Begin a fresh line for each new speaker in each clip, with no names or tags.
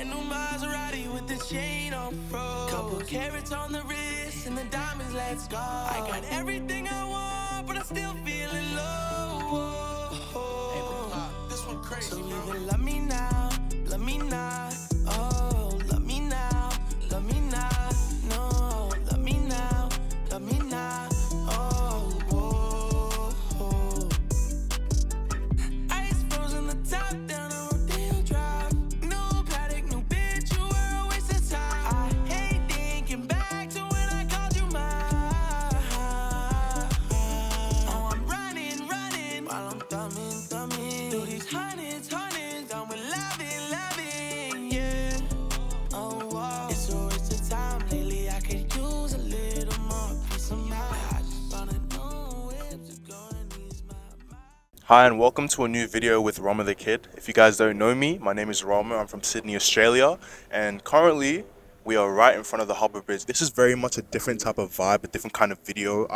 Brand new Maserati with the chain on froze. Couple carats on the wrist and the diamonds, let's go. I got everything I want, but I'm still feeling low. This one crazy, so either love me now, love me not. Oh, love me now, love me not. No, love me now, love me not. Oh, oh, oh. Ice frozen the top down on Rodeo Drive. New paddock, new bitch, you were a waste of time. I hate thinking back to when I called you mine. Oh, I'm running while I'm thumbing through these hundreds, done with loving, yeah. Oh, wow. It's a waste of time lately. I could use a little more peace of mind. I just wanna know if it's going to ease my mind.
Hi and welcome to a new video with Roma the Kid. If you guys don't know me, my name is Roma. I'm from Sydney, Australia, and currently we are right in front of the Harbour Bridge. This is very much a different type of vibe, a different kind of video.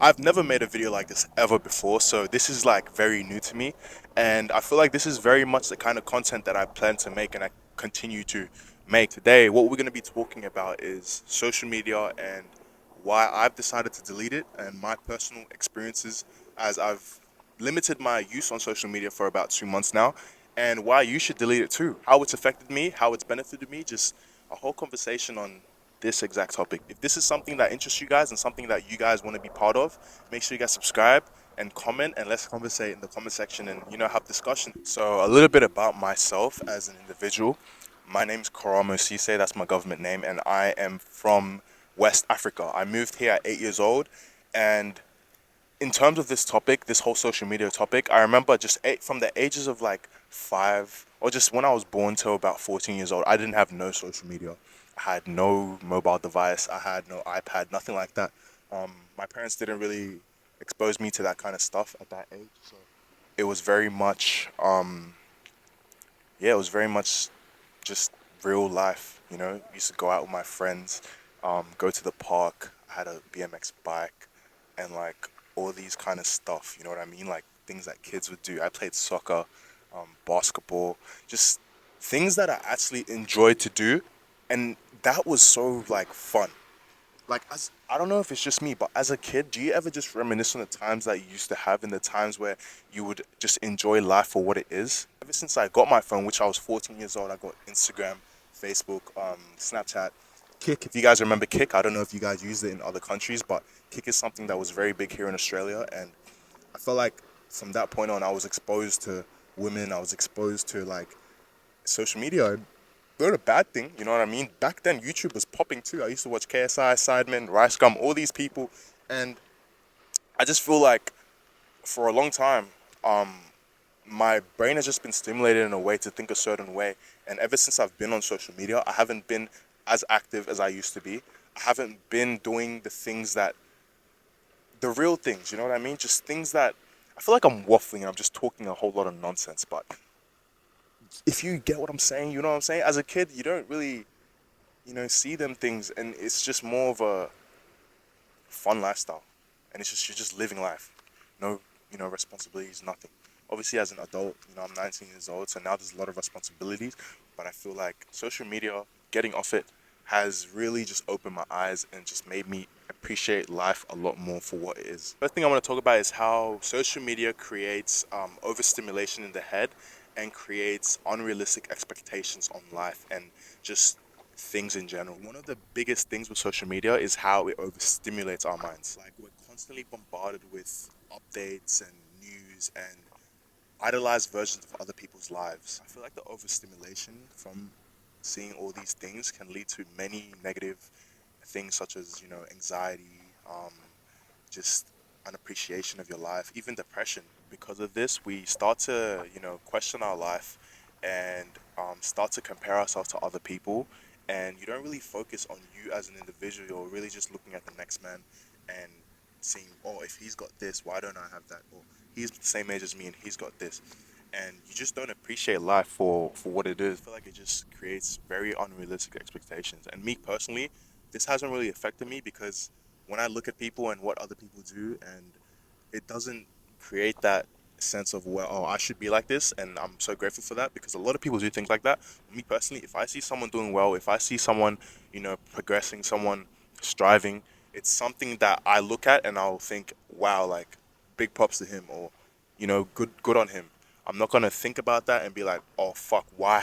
I've never made a video like this ever before, so this is like very new to me, and I feel like this is very much the kind of content that I plan to make and I continue to make. Today, what we're going to be talking about is social media and why I've decided to delete it and my personal experiences as I've limited my use on social media for about 2 months now, and why you should delete it too, how it's affected me, how it's benefited me, just a whole conversation on this exact topic. If this is something that interests you guys and something that you guys want to be part of, make sure you guys subscribe and comment, and let's conversate in the comment section and have discussion. So a little bit about myself as an individual. My name's Karamo Sise, that's my government name, and I am from West Africa. I moved here at 8 years old, and in terms of this topic, this whole social media topic, I remember from the ages of like 5 or just when I was born till about 14 years old, I didn't have no social media. I had no mobile device. I had no iPad, nothing like that. My parents didn't really expose me to that kind of stuff at that age. So it was very much, it was very much just real life. Used to go out with my friends, go to the park. I had a BMX bike, and like all these kind of stuff, you know what I mean? Like things that kids would do. I played soccer, basketball, just things that I actually enjoyed to do, and that was so like fun. Like I don't know if it's just me, but as a kid, do you ever just reminisce on the times that you used to have and the times where you would just enjoy life for what it is? Ever since I got my phone, which I was 14 years old, I got Instagram, Facebook, Snapchat, Kick. If you guys remember Kick, I don't know if you guys use it in other countries, but Kick is something that was very big here in Australia, and I felt like from that point on, I was exposed to women. I was exposed to like social media. Not a bad thing, you know what I mean? Back then, YouTube was popping too. I used to watch KSI, Sidemen, Rice Gum, all these people, and I just feel like for a long time, my brain has just been stimulated in a way to think a certain way. And ever since I've been on social media, I haven't been as active as I used to be. I haven't been doing the real things, you know what I mean? Just things that, I feel like I'm waffling and I'm just talking a whole lot of nonsense, but if you get what I'm saying, you know what I'm saying? As a kid, you don't really, see them things, and it's just more of a fun lifestyle. And you're just living life. No, responsibilities, nothing. Obviously, as an adult, I'm 19 years old, so now there's a lot of responsibilities, but I feel like social media, getting off it, has really just opened my eyes and just made me appreciate life a lot more for what it is. First thing I want to talk about is how social media creates overstimulation in the head and creates unrealistic expectations on life and just things in general. One of the biggest things with social media is how it overstimulates our minds. Like, we're constantly bombarded with updates and news and idolized versions of other people's lives. I feel like the overstimulation from seeing all these things can lead to many negative things, such as anxiety, just an appreciation of your life, even depression. Because of this, we start to question our life and start to compare ourselves to other people, and you don't really focus on you as an individual. You're really just looking at the next man and seeing, oh, if he's got this, why don't I have that? Or he's the same age as me and he's got this. And you just don't appreciate life for what it is. I feel like it just creates very unrealistic expectations. And me personally, this hasn't really affected me, because when I look at people and what other people do, and it doesn't create that sense of, well, oh, I should be like this, and I'm so grateful for that, because a lot of people do think like that. Me personally, if I see someone doing well, if I see someone, progressing, someone striving, it's something that I look at and I'll think, wow, like, big props to him, or good on him. I'm not gonna think about that and be like, oh fuck, why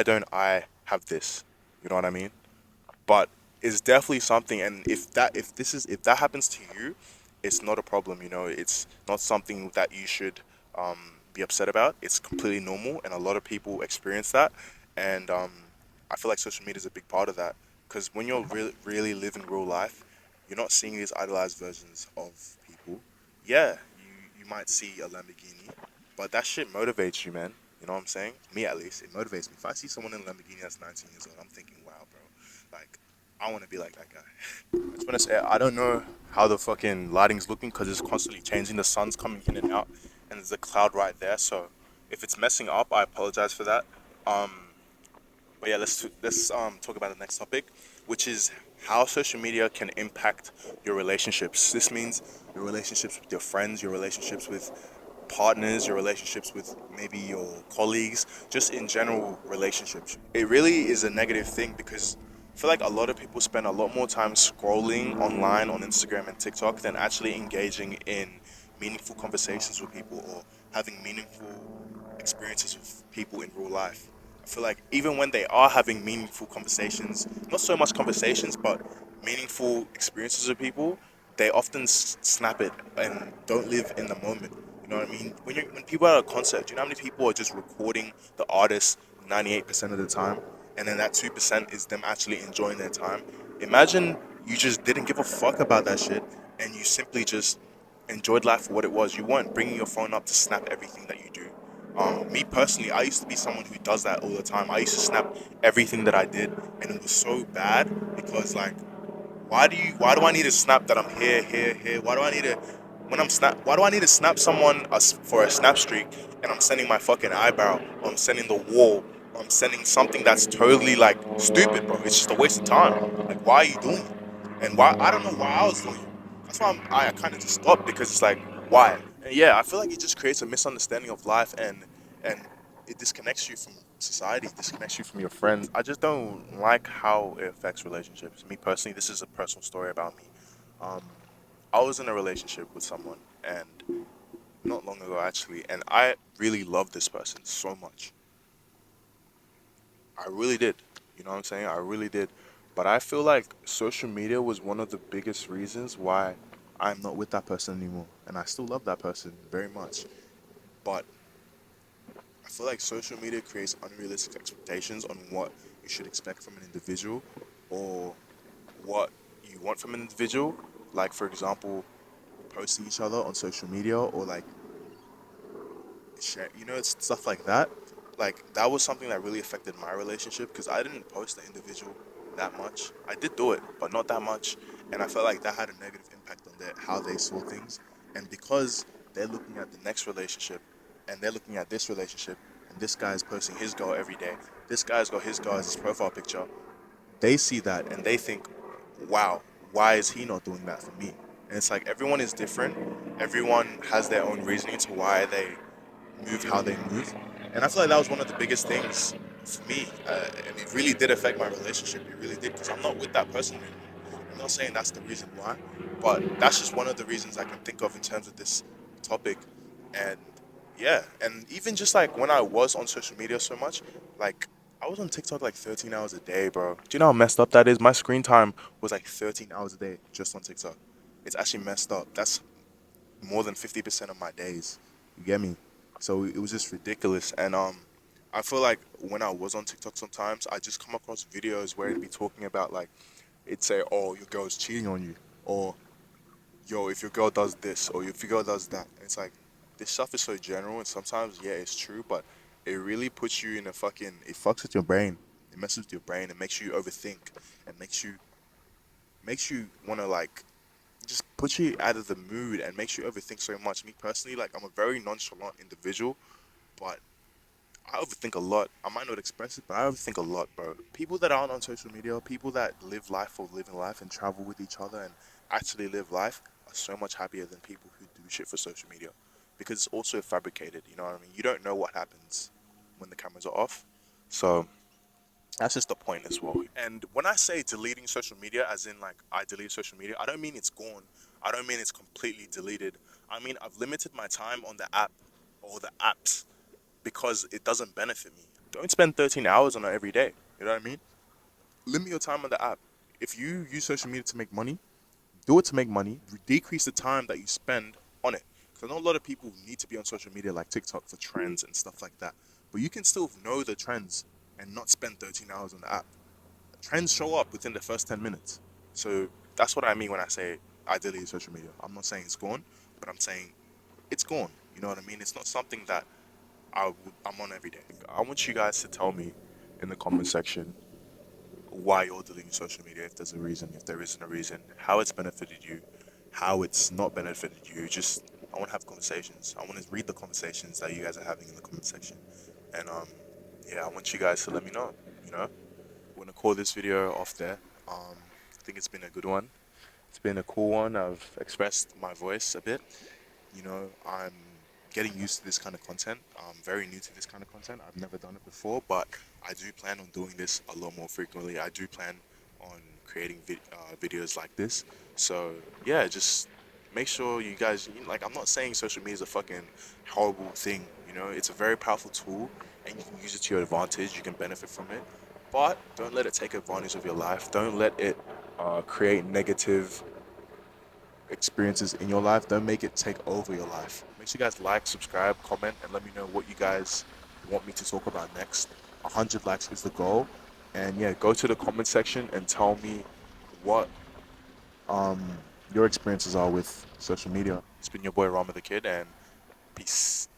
don't I have this? You know what I mean? But it's definitely something, and if that happens to you, it's not a problem. It's not something that you should be upset about. It's completely normal, and a lot of people experience that. And I feel like social media is a big part of that, because when you're really living real life, you're not seeing these idolized versions of people. Yeah, you might see a Lamborghini, but that shit motivates you, man. You know what I'm saying? Me, at least, it motivates me. If I see someone in a Lamborghini that's 19 years old, I'm thinking, wow, bro, like, I want to be like that guy. I just want to say, I don't know how the fucking lighting's looking, because it's constantly changing. The sun's coming in and out, and there's a cloud right there. So if it's messing up, I apologize for that. Um, but yeah, let's talk about the next topic, which is how social media can impact your relationships. This means your relationships with your friends, your relationships with partners, your relationships with maybe your colleagues, just in general relationships. It really is a negative thing, because I feel like a lot of people spend a lot more time scrolling online on Instagram and TikTok than actually engaging in meaningful conversations with people, or having meaningful experiences with people in real life. I feel like even when they are having meaningful conversations, not so much conversations, but meaningful experiences with people, they often snap it and don't live in the moment. You know what I mean? When people are at a concert, do you know how many people are just recording the artist 98% of the time, and then that 2% is them actually enjoying their time? Imagine you just didn't give a fuck about that shit, and you simply just enjoyed life for what it was. You weren't bringing your phone up to snap everything that you do. Me personally, I used to be someone who does that all the time. I used to snap everything that I did, and it was so bad, because, like, why do I need to snap that I'm here, here, here? Why do I need to when I'm snap why do I need to snap someone for a snap streak, and I'm sending my fucking eyebrow, or I'm sending the wall, or I'm sending something that's totally, like, stupid, bro. It's just a waste of time. Like, why are you doing it? And why, I don't know why I was doing it. That's why I kind of just stopped, because it's like, why? And yeah, I feel like it just creates a misunderstanding of life, and it disconnects you from society, disconnects you from your friends. I just don't like how it affects relationships. Me personally, this is a personal story about me. Um, I was in a relationship with someone, and not long ago actually, and I really loved this person so much. I really did. You know what I'm saying? I really did. But I feel like social media was one of the biggest reasons why I'm not with that person anymore. And I still love that person very much. But I feel like social media creates unrealistic expectations on what you should expect from an individual, or what you want from an individual. Like, for example, posting each other on social media, or like share, it's stuff like that. Like, that was something that really affected my relationship, because I didn't post the individual that much. I did do it, but not that much. And I felt like that had a negative impact on how they saw things. And because they're looking at the next relationship, and they're looking at this relationship, and this guy's posting his girl every day, this guy's got his girl as his profile picture, they see that and they think, wow, why is he not doing that for me? And it's like, everyone is different. Everyone has their own reasoning to why they move how they move. And I feel like that was one of the biggest things for me. And it really did affect my relationship. It really did, because I'm not with that person anymore. I'm not saying that's the reason why, but that's just one of the reasons I can think of in terms of this topic. And yeah, and even just like when I was on social media so much, like, I was on TikTok like 13 hours a day, bro. Do you know how messed up that is? My screen time was like 13 hours a day just on TikTok. It's actually messed up. That's more than 50% of my days. You get me? So it was just ridiculous. And I feel like when I was on TikTok, sometimes I just come across videos where it'd be talking about, like, it'd say, oh, your girl's cheating on you, or yo, if your girl does this, or if your girl does that. And it's like, this stuff is so general, and sometimes, yeah, it's true, but it really puts you in a fucking, it fucks with your brain. It messes with your brain and makes you overthink, and makes you want to, like, just put you out of the mood, and makes you overthink so much. Me personally, like, I'm a very nonchalant individual, but I overthink a lot. I might not express it, but I overthink a lot, bro. People that aren't on social media, people that live life for living life and travel with each other and actually live life, are so much happier than people who do shit for social media. because it's also fabricated. You know what I mean? You don't know what happens when the cameras are off. So that's just the point as well. And when I say deleting social media, as in like I delete social media, I don't mean it's gone. I don't mean it's completely deleted. I mean I've limited my time on the app or the apps because it doesn't benefit me. Don't spend 13 hours on it every day. You know what I mean? Limit your time on the app. If you use social media to make money, do it to make money. Decrease the time that you spend on it. Because I know a lot of people need to be on social media like TikTok for trends and stuff like that. But you can still know the trends and not spend 13 hours on the app. Trends show up within the first 10 minutes. So that's what I mean when I say I delete social media. I'm not saying it's gone, but I'm saying it's gone. You know what I mean? It's not something that I'm on every day. I want you guys to tell me in the comment section why you're deleting social media, if there's a reason, if there isn't a reason, how it's benefited you, how it's not benefited you. Just I want to have conversations. I want to read the conversations that you guys are having in the comment section, and yeah, I want you guys to let me know. You know, we're gonna call this video off there. I think it's been a good one. It's been a cool one. I've expressed my voice a bit. You know, I'm getting used to this kind of content. I'm very new to this kind of content. I've never done it before, but I do plan on doing this a lot more frequently. I do plan on creating videos like this. So yeah, just make sure you guys, like, I'm not saying social media is a fucking horrible thing. You know, it's a very powerful tool, and you can use it to your advantage. You can benefit from it, but don't let it take advantage of your life. Don't let it create negative experiences in your life. Don't make it take over your life. Make sure you guys like, subscribe, comment, and let me know what you guys want me to talk about next. 100 likes is the goal. And yeah, go to the comment section and tell me what your experiences are with social media. It's been your boy Rama the Kid, and peace.